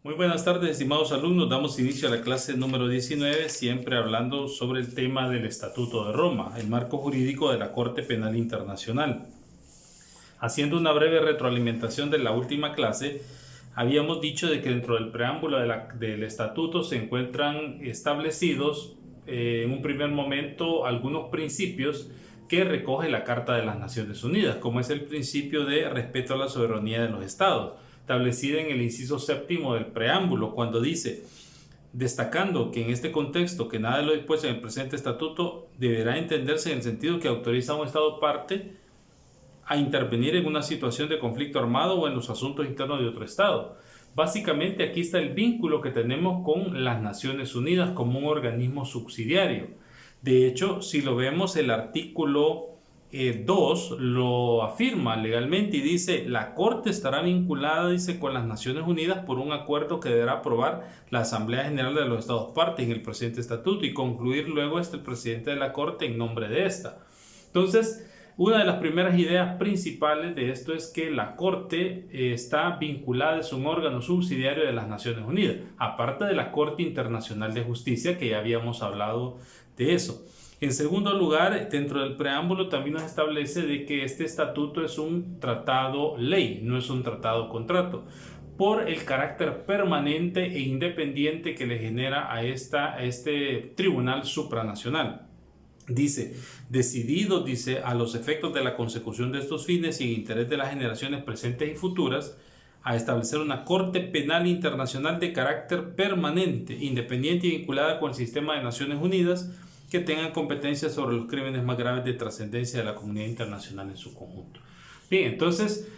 Muy buenas tardes, estimados alumnos. Damos inicio a la clase número 19, siempre hablando sobre el tema del Estatuto de Roma, el marco jurídico de la Corte Penal Internacional. Haciendo una breve retroalimentación de la última clase, habíamos dicho de que dentro del preámbulo del Estatuto se encuentran establecidos en un primer momento algunos principios que recoge la Carta de las Naciones Unidas, como es el principio de respeto a la soberanía de los estados, establecida en el inciso séptimo del preámbulo, cuando dice: destacando que en este contexto que nada de lo dispuesto en el presente estatuto deberá entenderse en el sentido que autoriza a un estado parte a intervenir en una situación de conflicto armado o en los asuntos internos de otro estado. Básicamente aquí está el vínculo que tenemos con las Naciones Unidas como un organismo subsidiario. De hecho, si lo vemos, el artículo 2 lo afirma legalmente y dice: la Corte estará vinculada, dice, con las Naciones Unidas por un acuerdo que deberá aprobar la Asamblea General de los Estados partes en el presente estatuto y concluir luego el presidente de la Corte en nombre de esta. Entonces, una de las primeras ideas principales de esto es que la Corte está vinculada, es un órgano subsidiario de las Naciones Unidas, aparte de la Corte Internacional de Justicia, que ya habíamos hablado de eso. En segundo lugar, dentro del preámbulo también nos establece de que este estatuto es un tratado ley, no es un tratado contrato, por el carácter permanente e independiente que le genera a este tribunal supranacional. Dice: decidido, dice, a los efectos de la consecución de estos fines y en interés de las generaciones presentes y futuras, a establecer una Corte Penal Internacional de carácter permanente, independiente y vinculada con el sistema de Naciones Unidas, que tengan competencia sobre los crímenes más graves de trascendencia de la comunidad internacional en su conjunto. Bien, entonces,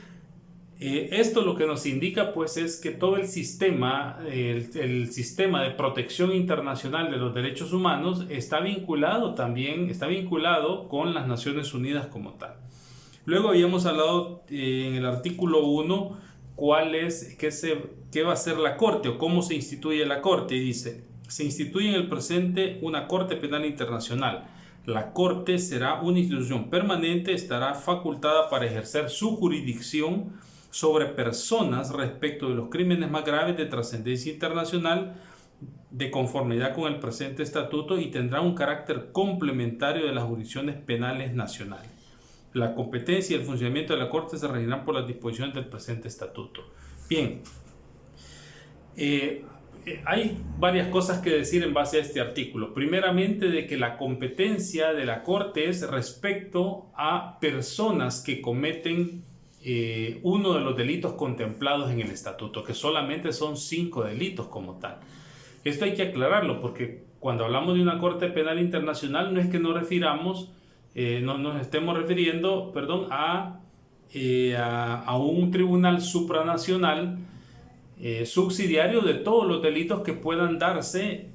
esto lo que nos indica pues es que todo el sistema de protección internacional de los derechos humanos está vinculado con las Naciones Unidas como tal. Luego habíamos hablado en el artículo 1 qué va a ser la Corte o cómo se instituye la Corte, y dice: se instituye en el presente una Corte Penal Internacional. La Corte será una institución permanente, estará facultada para ejercer su jurisdicción sobre personas respecto de los crímenes más graves de trascendencia internacional de conformidad con el presente estatuto, y tendrá un carácter complementario de las jurisdicciones penales nacionales. La competencia y el funcionamiento de la Corte se regirán por las disposiciones del presente estatuto. Bien, hay varias cosas que decir en base a este artículo. Primeramente, de que la competencia de la Corte es respecto a personas que cometen uno de los delitos contemplados en el estatuto, que solamente son 5 delitos como tal. Esto hay que aclararlo, porque cuando hablamos de una Corte Penal Internacional no es que nos estemos refiriendo, a un tribunal supranacional subsidiario de todos los delitos que puedan darse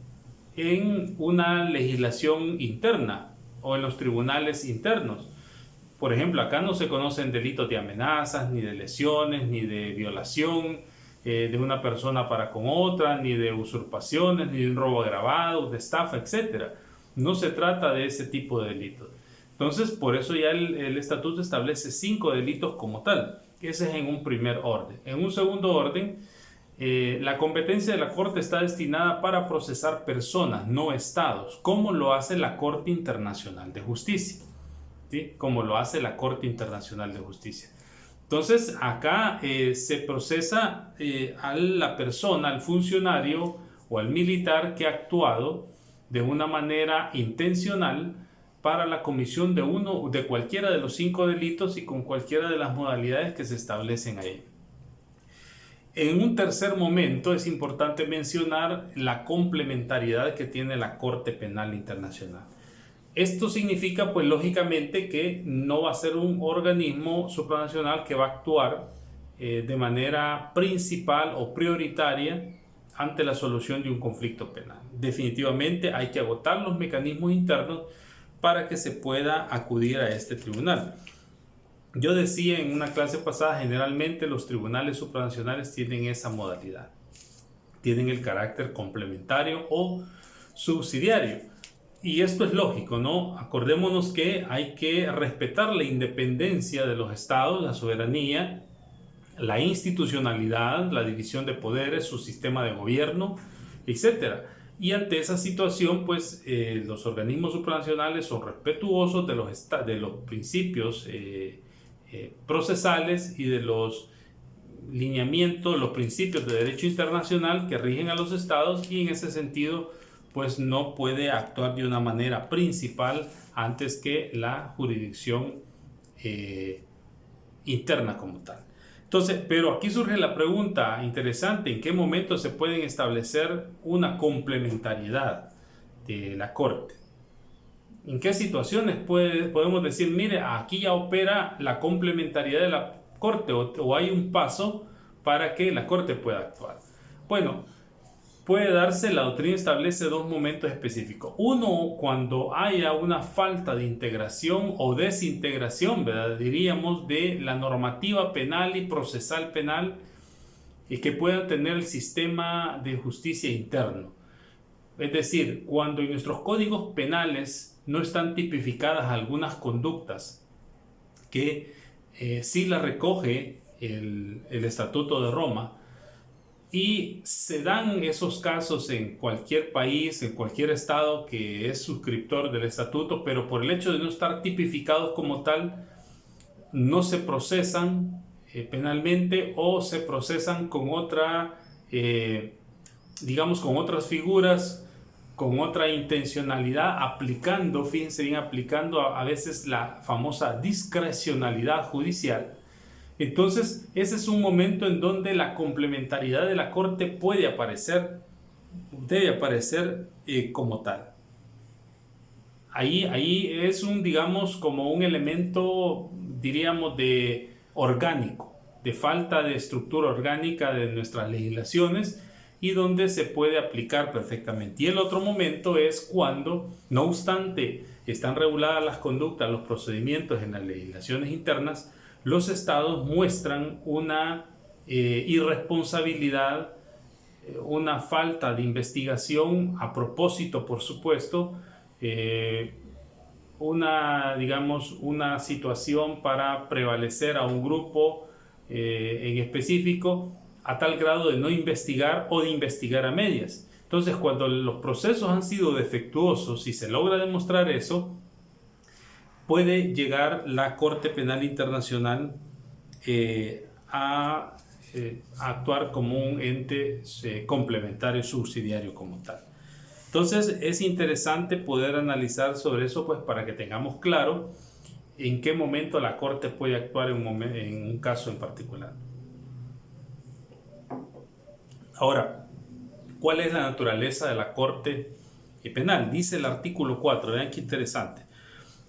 en una legislación interna o en los tribunales internos. Por ejemplo, acá no se conocen delitos de amenazas, ni de lesiones, ni de violación de una persona para con otra, ni de usurpaciones, ni de un robo agravado, de estafa, etc. No se trata de ese tipo de delitos. Entonces, por eso ya el estatuto establece 5 delitos como tal. Ese es en un primer orden. En un segundo orden, la competencia de la Corte está destinada para procesar personas, no estados, como lo hace la Corte Internacional de Justicia. ¿Sí? Como lo hace la Corte Internacional de Justicia. Entonces, acá se procesa a la persona, al funcionario o al militar que ha actuado de una manera intencional para la comisión de cualquiera de los 5 delitos y con cualquiera de las modalidades que se establecen ahí. En un tercer momento es importante mencionar la complementariedad que tiene la Corte Penal Internacional. Esto significa, pues lógicamente, que no va a ser un organismo supranacional que va a actuar de manera principal o prioritaria ante la solución de un conflicto penal. Definitivamente hay que agotar los mecanismos internos para que se pueda acudir a este tribunal. Yo decía en una clase pasada, generalmente los tribunales supranacionales tienen esa modalidad. Tienen el carácter complementario o subsidiario. Y esto es lógico, ¿no? Acordémonos que hay que respetar la independencia de los estados, la soberanía, la institucionalidad, la división de poderes, su sistema de gobierno, etcétera. Y ante esa situación, pues los organismos supranacionales son respetuosos de los principios procesales y de los lineamientos, los principios de derecho internacional que rigen a los estados, y en ese sentido, pues no puede actuar de una manera principal antes que la jurisdicción interna como tal. Entonces, pero aquí surge la pregunta interesante: ¿en qué momento se pueden establecer una complementariedad de la Corte? ¿En qué situaciones podemos decir, mire, aquí ya opera la complementariedad de la Corte, o hay un paso para que la Corte pueda actuar? Bueno, puede darse, la doctrina establece dos momentos específicos. Uno, cuando haya una falta de integración o desintegración, ¿verdad?, diríamos, de la normativa penal y procesal penal que pueda tener el sistema de justicia interno. Es decir, cuando en nuestros códigos penales no están tipificadas algunas conductas que sí las recoge el Estatuto de Roma, y se dan esos casos en cualquier país, en cualquier estado que es suscriptor del estatuto, pero por el hecho de no estar tipificados como tal, no se procesan penalmente, o se procesan con otra, digamos, con otras figuras, con otra intencionalidad, aplicando, fíjense bien, aplicando a veces la famosa discrecionalidad judicial. Entonces, ese es un momento en donde la complementariedad de la Corte puede aparecer, debe aparecer como tal. Ahí es digamos, como un elemento, diríamos, de orgánico, de falta de estructura orgánica de nuestras legislaciones, y donde se puede aplicar perfectamente. Y el otro momento es cuando, no obstante están reguladas las conductas, los procedimientos en las legislaciones internas, los estados muestran una irresponsabilidad, una falta de investigación a propósito, por supuesto, una situación para prevalecer a un grupo en específico, a tal grado de no investigar o de investigar a medias. Entonces, cuando los procesos han sido defectuosos y se logra demostrar eso, puede llegar la Corte Penal Internacional a actuar como un ente complementario, subsidiario como tal. Entonces es interesante poder analizar sobre eso, pues, para que tengamos claro en qué momento la Corte puede actuar en un caso en particular. Ahora, ¿cuál es la naturaleza de la Corte Penal? Dice el artículo 4, vean qué interesante: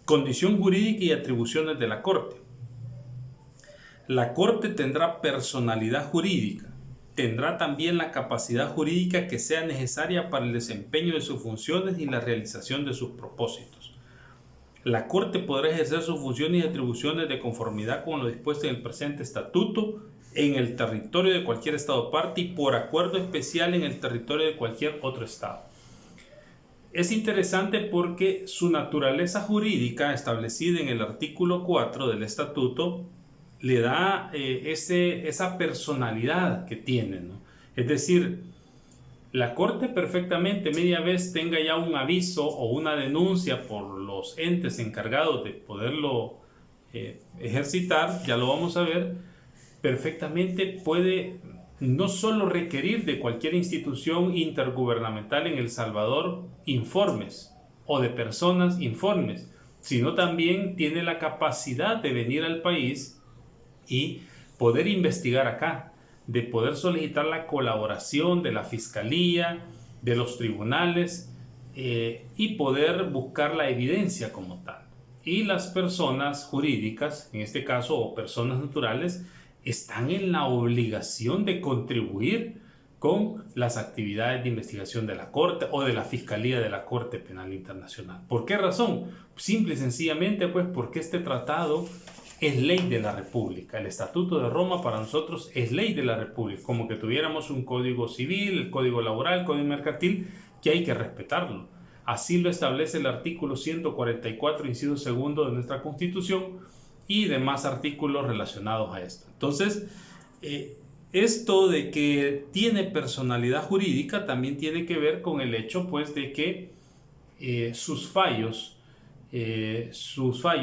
condición jurídica y atribuciones de la Corte. La Corte tendrá personalidad jurídica, tendrá también la capacidad jurídica que sea necesaria para el desempeño de sus funciones y la realización de sus propósitos. La Corte podrá ejercer sus funciones y atribuciones de conformidad con lo dispuesto en el presente estatuto en el territorio de cualquier estado parte, y por acuerdo especial en el territorio de cualquier otro estado. Es interesante porque su naturaleza jurídica, establecida en el artículo 4 del estatuto, le da esa personalidad que tiene, ¿no? Es decir, la Corte perfectamente, media vez tenga ya un aviso o una denuncia por los entes encargados de poderlo ejercitar, ya lo vamos a ver, perfectamente puede no solo requerir de cualquier institución intergubernamental en El Salvador informes, o de personas informes, sino también tiene la capacidad de venir al país y poder investigar acá, de poder solicitar la colaboración de la Fiscalía, de los tribunales, y poder buscar la evidencia como tal. Y las personas jurídicas, en este caso, o personas naturales, están en la obligación de contribuir con las actividades de investigación de la Corte o de la Fiscalía de la Corte Penal Internacional. ¿Por qué razón? Simple y sencillamente, pues, porque este tratado es ley de la República. El Estatuto de Roma para nosotros es ley de la República, como que tuviéramos un código civil, el código laboral, el código mercantil, que hay que respetarlo. Así lo establece el artículo 144, inciso segundo de nuestra Constitución, y demás artículos relacionados a esto. Entonces, Esto de que tiene personalidad jurídica también tiene que ver con el hecho, pues, de que sus fallos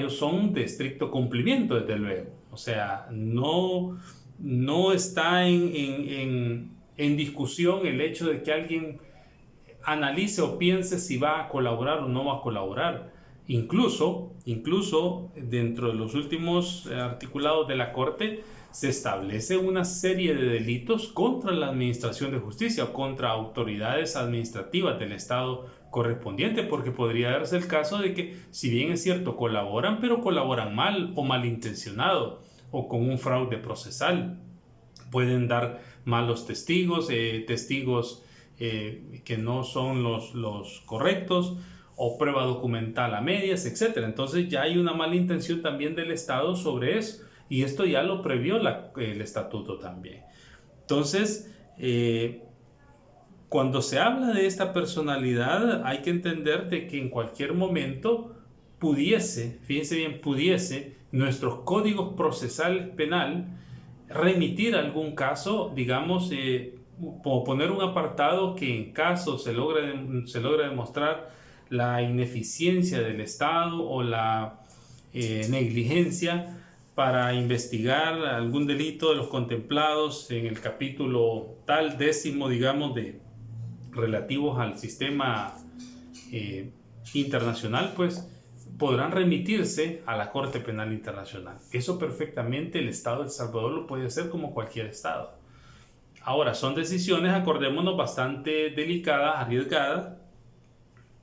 son de estricto cumplimiento, desde luego. O sea, no está en discusión el hecho de que alguien analice o piense si va a colaborar o no va a colaborar. Incluso dentro de los últimos articulados de la Corte se establece una serie de delitos contra la administración de justicia o contra autoridades administrativas del Estado correspondiente, porque podría darse el caso de que, si bien es cierto, colaboran, pero colaboran mal o malintencionado o con un fraude procesal. Pueden dar malos testigos, que no son los correctos, o prueba documental a medias, etc. Entonces ya hay una mala intención también del Estado sobre eso, y esto ya lo previó el estatuto también. Entonces, cuando se habla de esta personalidad, hay que entender de que en cualquier momento fíjense bien, pudiese nuestros códigos procesales penal remitir algún caso, digamos, o poner un apartado que en caso se logra demostrar la ineficiencia del Estado o la negligencia para investigar algún delito de los contemplados en el capítulo tal 10, digamos, relativos al sistema internacional, pues podrán remitirse a la Corte Penal Internacional. Eso perfectamente el Estado de El Salvador lo puede hacer, como cualquier Estado. Ahora, son decisiones, acordémonos, bastante delicadas, arriesgadas,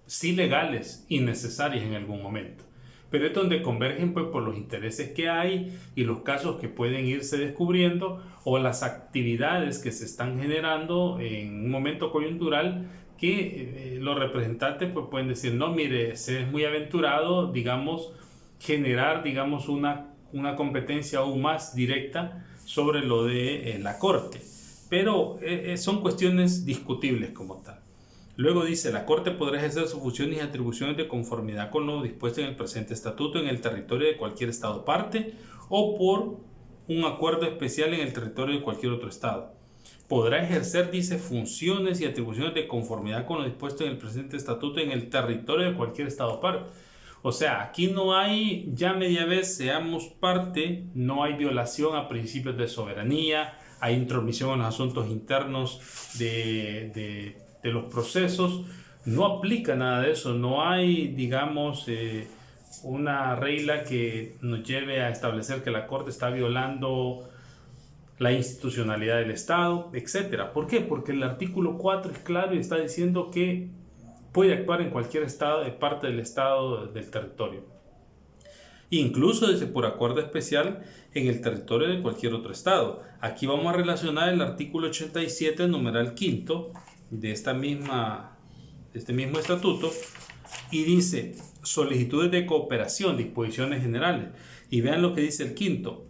sí legales y necesarias en algún momento, pero es donde convergen, pues, por los intereses que hay y los casos que pueden irse descubriendo, o las actividades que se están generando en un momento coyuntural, que los representantes, pues, pueden decir: no, mire, se es muy aventurado, digamos, generar, digamos, una competencia aún más directa sobre lo de la Corte. Pero son cuestiones discutibles como tal. Luego dice: la Corte podrá ejercer sus funciones y atribuciones de conformidad con lo dispuesto en el presente estatuto en el territorio de cualquier Estado parte, o por un acuerdo especial en el territorio de cualquier otro Estado. Podrá ejercer, dice, funciones y atribuciones de conformidad con lo dispuesto en el presente estatuto en el territorio de cualquier Estado parte. O sea, aquí no hay, ya media vez seamos parte, no hay violación a principios de soberanía, hay intromisión en los asuntos internos de los procesos. No aplica nada de eso, no hay, digamos, una regla que nos lleve a establecer que la Corte está violando la institucionalidad del Estado, etc. ¿Por qué? Porque el artículo 4 es claro y está diciendo que puede actuar en cualquier estado, de parte del Estado del territorio. Incluso desde por acuerdo especial en el territorio de cualquier otro Estado. Aquí vamos a relacionar el artículo 87, numeral quinto, de este mismo estatuto, y dice: solicitudes de cooperación, disposiciones generales. Y vean lo que dice el quinto.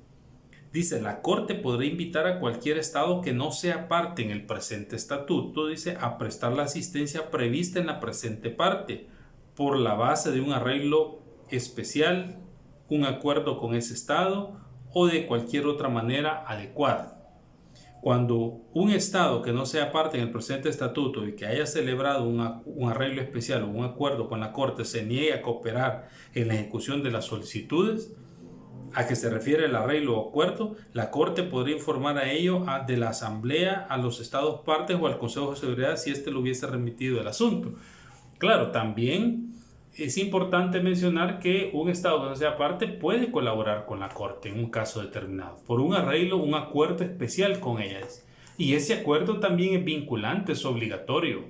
Dice: la Corte podrá invitar a cualquier Estado que no sea parte en el presente estatuto, dice, a prestar la asistencia prevista en la presente parte, por la base de un arreglo especial, un acuerdo con ese Estado o de cualquier otra manera adecuada. Cuando un Estado que no sea parte en el presente estatuto y que haya celebrado un arreglo especial o un acuerdo con la Corte se niegue a cooperar en la ejecución de las solicitudes a que se refiere el arreglo o acuerdo, la Corte podría informar a ello de la Asamblea, a los Estados partes o al Consejo de Seguridad si éste le hubiese remitido el asunto. Claro, también es importante mencionar que un Estado que no sea parte puede colaborar con la Corte en un caso determinado, por un arreglo, un acuerdo especial con ellas. Y ese acuerdo también es vinculante, es obligatorio.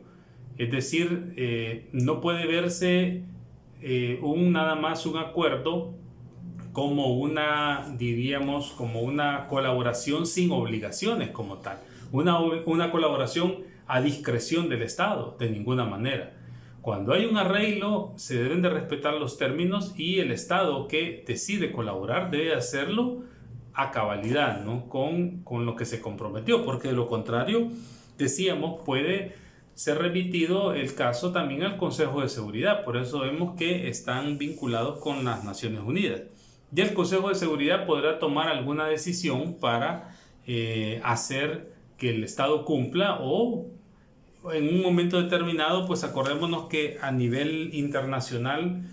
Es decir, no puede verse nada más un acuerdo como diríamos, como una colaboración sin obligaciones como tal. Una colaboración a discreción del Estado, de ninguna manera. Cuando hay un arreglo, se deben de respetar los términos y el Estado que decide colaborar debe hacerlo a cabalidad, ¿no? con lo que se comprometió, porque de lo contrario, decíamos, puede ser remitido el caso también al Consejo de Seguridad. Por eso vemos que están vinculados con las Naciones Unidas. Y el Consejo de Seguridad podrá tomar alguna decisión para hacer que el Estado cumpla, o en un momento determinado, pues acordémonos que a nivel internacional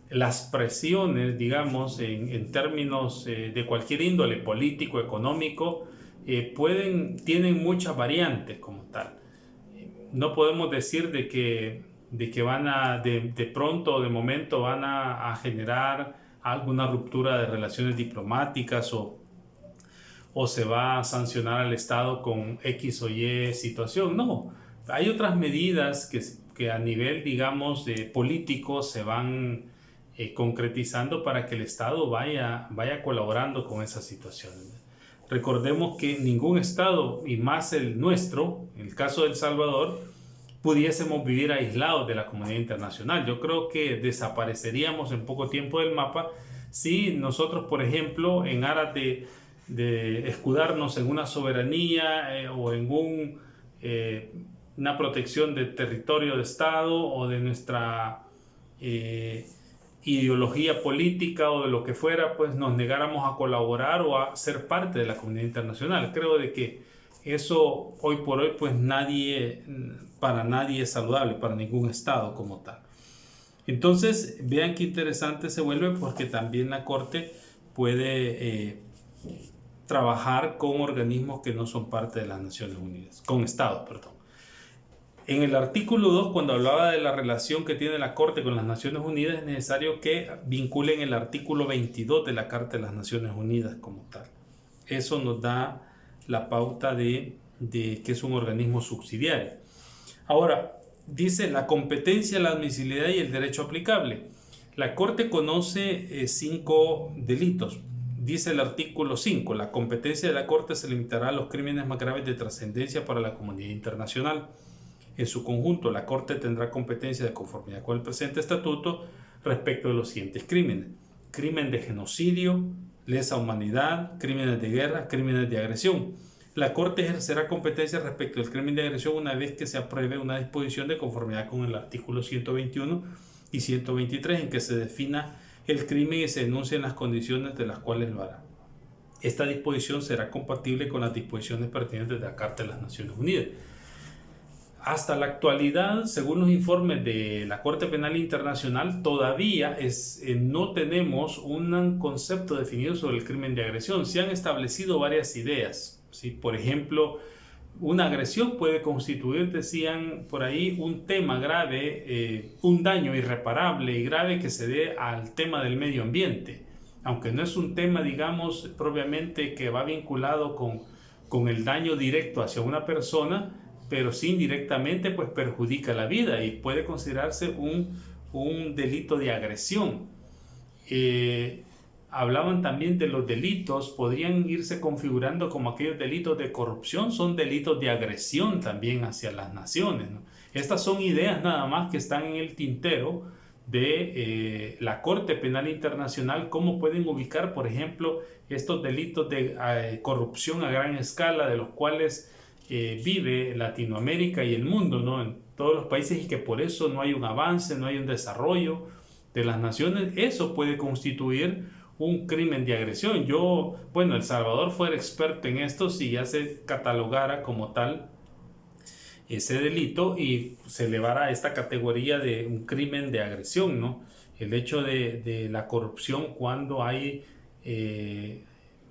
las presiones, digamos, en términos de cualquier índole, político, económico, tienen muchas variantes como tal. No podemos decir de que van a, de pronto o de momento van a generar alguna ruptura de relaciones diplomáticas, o se va a sancionar al Estado con X o Y situación. No, hay otras medidas que a nivel, digamos, político se van concretizando para que el Estado vaya colaborando con esa situación. Recordemos que ningún Estado, y más el nuestro, en el caso de El Salvador, pudiésemos vivir aislados de la comunidad internacional. Yo creo que desapareceríamos en poco tiempo del mapa si nosotros, por ejemplo, en aras de escudarnos en una soberanía o en una protección de territorio de Estado o de nuestra ideología política o de lo que fuera, pues nos negáramos a colaborar o a ser parte de la comunidad internacional. Creo de que eso hoy por hoy pues para nadie es saludable, para ningún Estado como tal. Entonces vean qué interesante se vuelve, porque también la Corte puede trabajar con organismos que no son parte de las Naciones Unidas, con Estados, perdón. En el artículo 2, cuando hablaba de la relación que tiene la Corte con las Naciones Unidas, es necesario que vinculen el artículo 22 de la Carta de las Naciones Unidas como tal. Eso nos da la pauta de que es un organismo subsidiario. Ahora, dice la competencia, la admisibilidad y el derecho aplicable. La Corte conoce 5 delitos. Dice el artículo 5, la competencia de la Corte se limitará a los crímenes más graves de trascendencia para la comunidad internacional. En su conjunto, la Corte tendrá competencia de conformidad con el presente estatuto respecto de los siguientes crímenes: crimen de genocidio, lesa humanidad, crímenes de guerra, crímenes de agresión. La Corte ejercerá competencia respecto del crimen de agresión una vez que se apruebe una disposición de conformidad con el artículo 121 y 123 en que se defina el crimen y se enuncien las condiciones de las cuales lo hará. Esta disposición será compatible con las disposiciones pertinentes de la Carta de las Naciones Unidas. Hasta la actualidad, según los informes de la Corte Penal Internacional, todavía no tenemos un concepto definido sobre el crimen de agresión. Se han establecido varias ideas, ¿sí? Por ejemplo, una agresión puede constituir, decían por ahí, un tema grave, un daño irreparable y grave que se dé al tema del medio ambiente. Aunque no es un tema, digamos, propiamente que va vinculado con el daño directo hacia una persona, pero sí indirectamente pues perjudica la vida y puede considerarse un delito de agresión. Hablaban también de los delitos, podrían irse configurando como aquellos delitos de corrupción, son delitos de agresión también hacia las naciones, ¿no? Estas son ideas nada más que están en el tintero de la Corte Penal Internacional, cómo pueden ubicar, por ejemplo, estos delitos de corrupción a gran escala, de los cuales vive Latinoamérica y el mundo, ¿no? En todos los países, y que por eso no hay un avance, no hay un desarrollo de las naciones. Eso puede constituir un crimen de agresión. El Salvador fuera experto en esto si ya se catalogara como tal ese delito y se elevara a esta categoría de un crimen de agresión, ¿no? El hecho de la corrupción cuando hay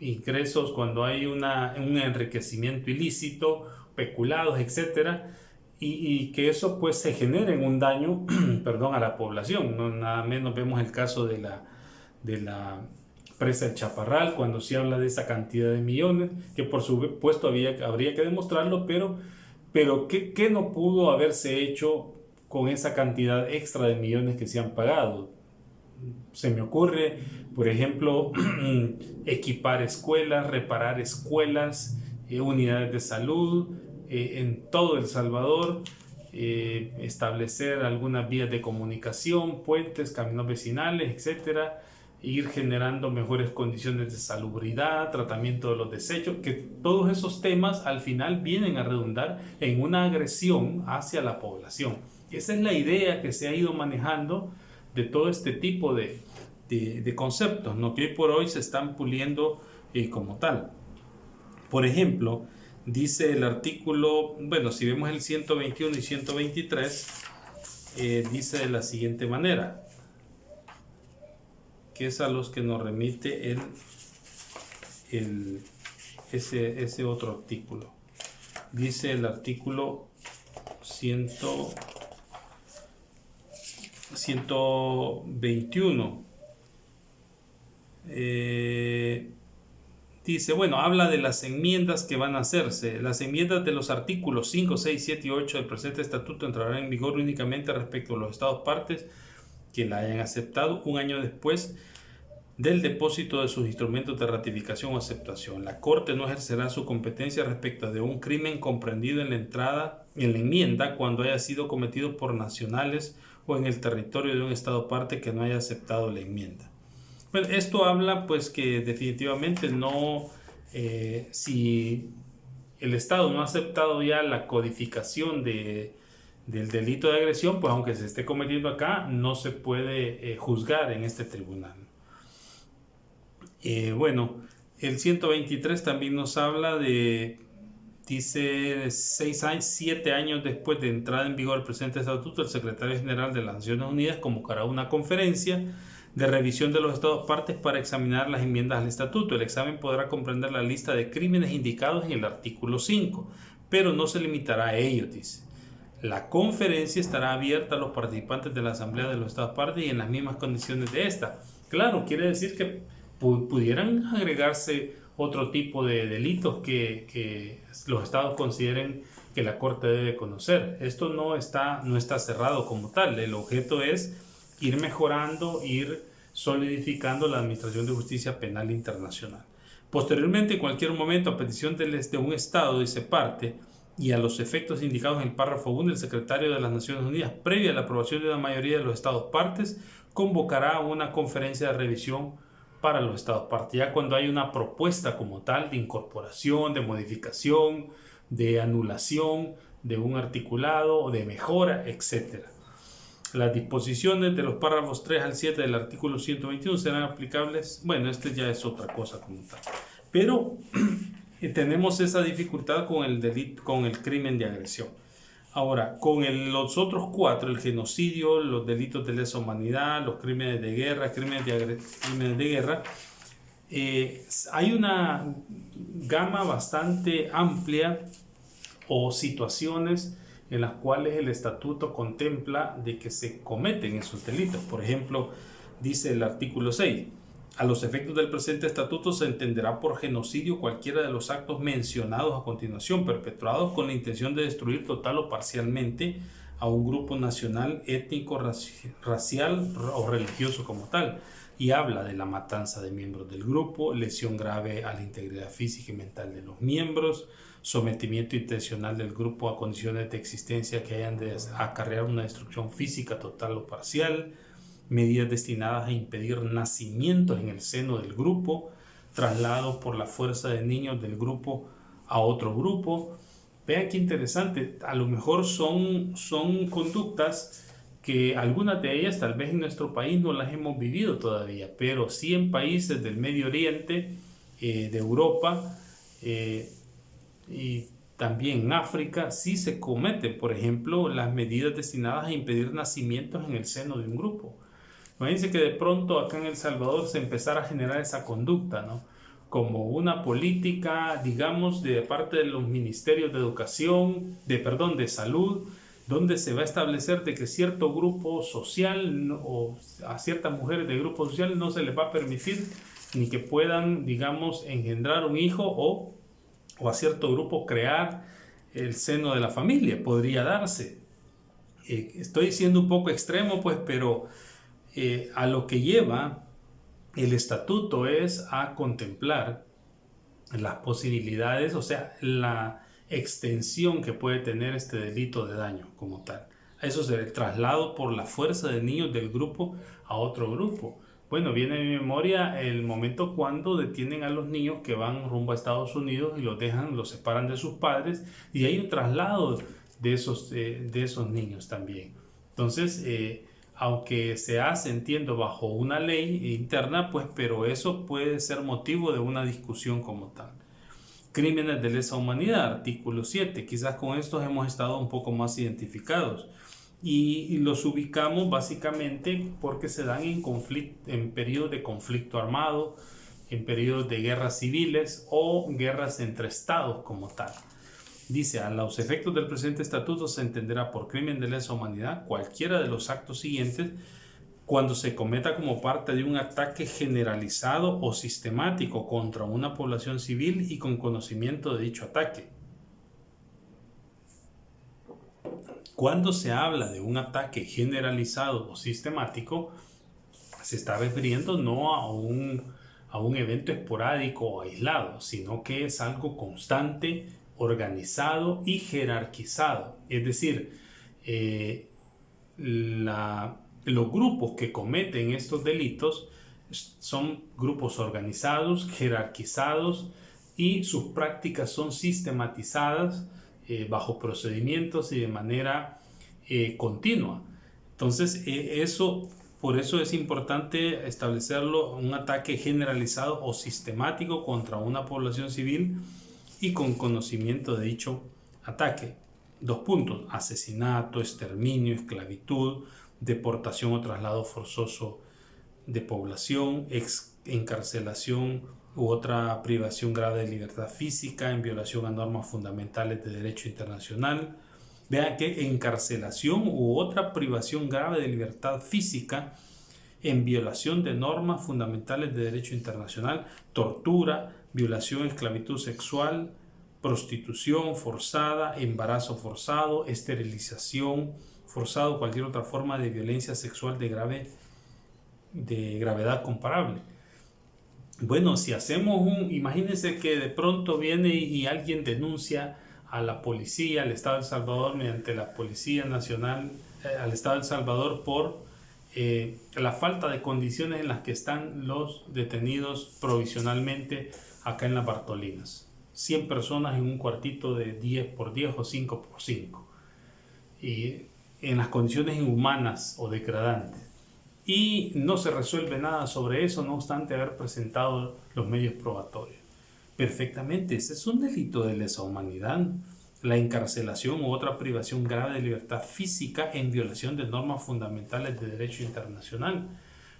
ingresos, cuando hay un enriquecimiento ilícito, peculados, etcétera, y que eso pues se genere un daño perdón, a la población, ¿no? Nada menos vemos el caso de la presa del Chaparral, cuando se habla de esa cantidad de millones, que por supuesto habría que demostrarlo, pero ¿qué no pudo haberse hecho con esa cantidad extra de millones que se han pagado? Se me ocurre, por ejemplo, equipar escuelas, reparar escuelas, unidades de salud en todo El Salvador, establecer algunas vías de comunicación, puentes, caminos vecinales, etcétera, ir generando mejores condiciones de salubridad, tratamiento de los desechos, que todos esos temas al final vienen a redundar en una agresión hacia la población. Esa es la idea que se ha ido manejando de todo este tipo de conceptos, ¿no? Que hoy por hoy se están puliendo como tal. Por ejemplo, dice el artículo, bueno, si vemos el 121 y 123, dice de la siguiente manera, que es a los que nos remite ese otro artículo. Dice el artículo 121. Dice, bueno, habla de las enmiendas que van a hacerse. Las enmiendas de los artículos 5, 6, 7 y 8 del presente estatuto entrarán en vigor únicamente respecto a los estados partes que la hayan aceptado un año después del depósito de sus instrumentos de ratificación o aceptación. La Corte no ejercerá su competencia respecto de un crimen comprendido en la enmienda cuando haya sido cometido por nacionales o en el territorio de un estado parte que no haya aceptado la enmienda. Bueno, esto habla pues que definitivamente no, si el Estado no ha aceptado ya la codificación del delito de agresión, pues aunque se esté cometiendo acá, no se puede juzgar en este tribunal. Bueno, el 123 también nos habla de, dice, 7 años después de entrada en vigor del presente estatuto, el secretario general de las Naciones Unidas convocará una conferencia de revisión de los estados partes para examinar las enmiendas al estatuto. El examen podrá comprender la lista de crímenes indicados en el artículo 5, pero no se limitará a ellos, dice. La conferencia estará abierta a los participantes de la Asamblea de los Estados Partes y en las mismas condiciones de esta. Claro, quiere decir que pudieran agregarse otro tipo de delitos que los estados consideren que la Corte debe conocer. Esto no está cerrado como tal. El objeto es ir mejorando, ir solidificando la Administración de Justicia Penal Internacional. Posteriormente, en cualquier momento, a petición de un Estado, dice parte, y a los efectos indicados en el párrafo 1, el secretario de las Naciones Unidas, previa a la aprobación de una mayoría de los Estados partes, convocará una conferencia de revisión para los Estados partes, ya cuando hay una propuesta como tal de incorporación, de modificación, de anulación de un articulado o de mejora, etc. Las disposiciones de los párrafos 3 al 7 del artículo 121 serán aplicables. Bueno, este ya es otra cosa como tal. Pero tenemos esa dificultad con el delito, con el crimen de agresión. Ahora, con los otros 4, el genocidio, los delitos de lesa humanidad, los crímenes de guerra, crímenes de guerra, hay una gama bastante amplia o situaciones en las cuales el estatuto contempla de que se cometen esos delitos. Por ejemplo, dice el artículo 6, a los efectos del presente estatuto se entenderá por genocidio cualquiera de los actos mencionados a continuación, perpetrados con la intención de destruir total o parcialmente a un grupo nacional, étnico, racial o religioso como tal. Y habla de la matanza de miembros del grupo, lesión grave a la integridad física y mental de los miembros, sometimiento intencional del grupo a condiciones de existencia que hayan de acarrear una destrucción física total o parcial, medidas destinadas a impedir nacimientos en el seno del grupo, traslado por la fuerza de niños del grupo a otro grupo. Vean qué interesante, a lo mejor son conductas que algunas de ellas tal vez en nuestro país no las hemos vivido todavía, pero sí en países del Medio Oriente, de Europa y también en África, sí se cometen, por ejemplo, las medidas destinadas a impedir nacimientos en el seno de un grupo. Imagínense que de pronto acá en El Salvador se empezara a generar esa conducta, ¿no? Como una política, digamos, de parte de los ministerios de educación, de salud, donde se va a establecer de que cierto grupo social o a ciertas mujeres de grupo social no se les va a permitir ni que puedan, digamos, engendrar un hijo o a cierto grupo crear el seno de la familia. Podría darse. Estoy siendo un poco extremo, pues, pero a lo que lleva el estatuto es a contemplar las posibilidades, o sea, la extensión que puede tener este delito de daño como tal. Eso es el traslado por la fuerza de niños del grupo a otro grupo. Bueno, viene a mi memoria el momento cuando detienen a los niños que van rumbo a Estados Unidos y los separan de sus padres, y hay un traslado de esos niños también. Entonces, aunque se hace, entiendo, bajo una ley interna, pues, pero eso puede ser motivo de una discusión como tal. Crímenes de lesa humanidad, artículo 7. Quizás con estos hemos estado un poco más identificados. Y los ubicamos básicamente porque se dan en periodos de conflicto armado, en periodos de guerras civiles o guerras entre estados como tal. Dice, a los efectos del presente estatuto se entenderá por crimen de lesa humanidad cualquiera de los actos siguientes cuando se cometa como parte de un ataque generalizado o sistemático contra una población civil y con conocimiento de dicho ataque. Cuando se habla de un ataque generalizado o sistemático, se está refiriendo no a un evento esporádico o aislado, sino que es algo constante, organizado y jerarquizado. Es decir, los grupos que cometen estos delitos son grupos organizados, jerarquizados y sus prácticas son sistematizadas bajo procedimientos y de manera continua. Entonces, por eso es importante establecerlo, un ataque generalizado o sistemático contra una población civil y con conocimiento de dicho ataque. 2 puntos: asesinato, exterminio, esclavitud, deportación o traslado forzoso de población, encarcelación u otra privación grave de libertad física en violación a normas fundamentales de derecho internacional. Vean que encarcelación u otra privación grave de libertad física en violación de normas fundamentales de derecho internacional, tortura, violación, esclavitud sexual, prostitución forzada, embarazo forzado, esterilización forzado, cualquier otra forma de violencia sexual de gravedad comparable. Bueno, si hacemos imagínense que de pronto viene y alguien denuncia a la policía, al Estado de El Salvador, mediante la Policía Nacional, al Estado de El Salvador por la falta de condiciones en las que están los detenidos provisionalmente acá en las Bartolinas. 100 personas en un cuartito de 10 por 10 o 5 por 5. Y en las condiciones inhumanas o degradantes. Y no se resuelve nada sobre eso, no obstante haber presentado los medios probatorios. Perfectamente, ese es un delito de lesa humanidad. La encarcelación u otra privación grave de libertad física en violación de normas fundamentales de derecho internacional.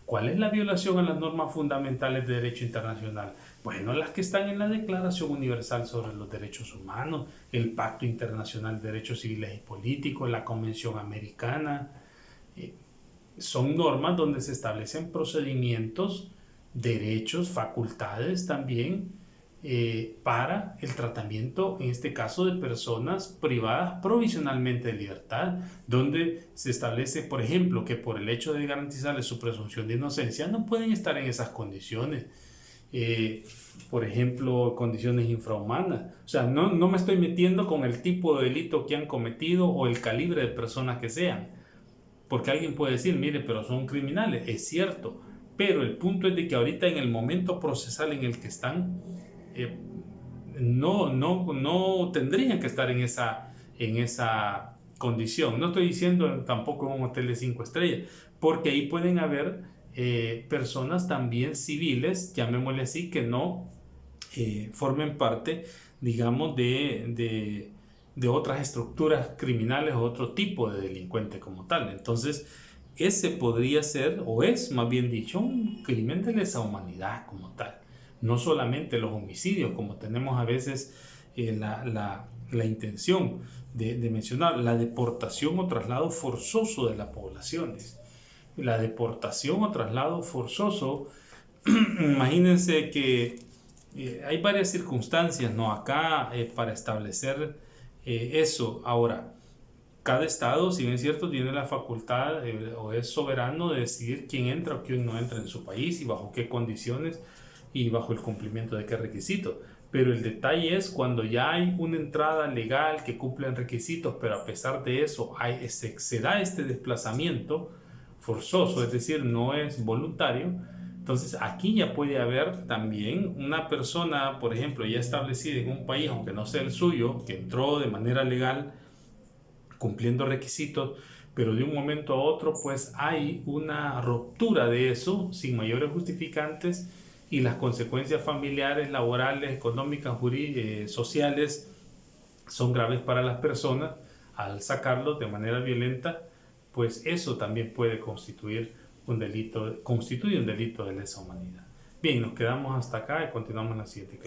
¿Cuál es la violación a las normas fundamentales de derecho internacional? Bueno, las que están en la Declaración Universal sobre los Derechos Humanos, el Pacto Internacional de Derechos Civiles y Políticos, la Convención Americana. Son normas donde se establecen procedimientos, derechos, facultades también para el tratamiento, en este caso, de personas privadas provisionalmente de libertad, donde se establece, por ejemplo, que por el hecho de garantizarles su presunción de inocencia no pueden estar en esas condiciones. Por ejemplo, condiciones infrahumanas. O sea, no me estoy metiendo con el tipo de delito que han cometido o el calibre de personas que sean. Porque alguien puede decir, mire, pero son criminales. Es cierto. Pero el punto es de que ahorita en el momento procesal en el que están, no tendrían que estar en esa condición. No estoy diciendo tampoco en un hotel de 5 estrellas, porque ahí pueden haber personas también civiles, llamémosle así, que no formen parte, digamos, de otras estructuras criminales o otro tipo de delincuente como tal. Entonces, ese podría ser, o es más bien dicho, un crimen de lesa humanidad como tal. No solamente los homicidios, como tenemos a veces la intención de mencionar, la deportación o traslado forzoso de las poblaciones. La deportación o traslado forzoso, imagínense que hay varias circunstancias, ¿no? Acá para establecer eso. Ahora, cada estado, si bien es cierto, tiene la facultad o es soberano de decidir quién entra o quién no entra en su país y bajo qué condiciones y bajo el cumplimiento de qué requisitos. Pero el detalle es cuando ya hay una entrada legal que cumple requisitos, pero a pesar de eso se da este desplazamiento forzoso, es decir, no es voluntario. Entonces aquí ya puede haber también una persona, por ejemplo, ya establecida en un país, aunque no sea el suyo, que entró de manera legal cumpliendo requisitos, pero de un momento a otro pues hay una ruptura de eso sin mayores justificantes y las consecuencias familiares, laborales, económicas, sociales son graves para las personas, al sacarlos de manera violenta, pues eso también puede constituye un delito de lesa humanidad. Bien, nos quedamos hasta acá y continuamos en la siguiente clase.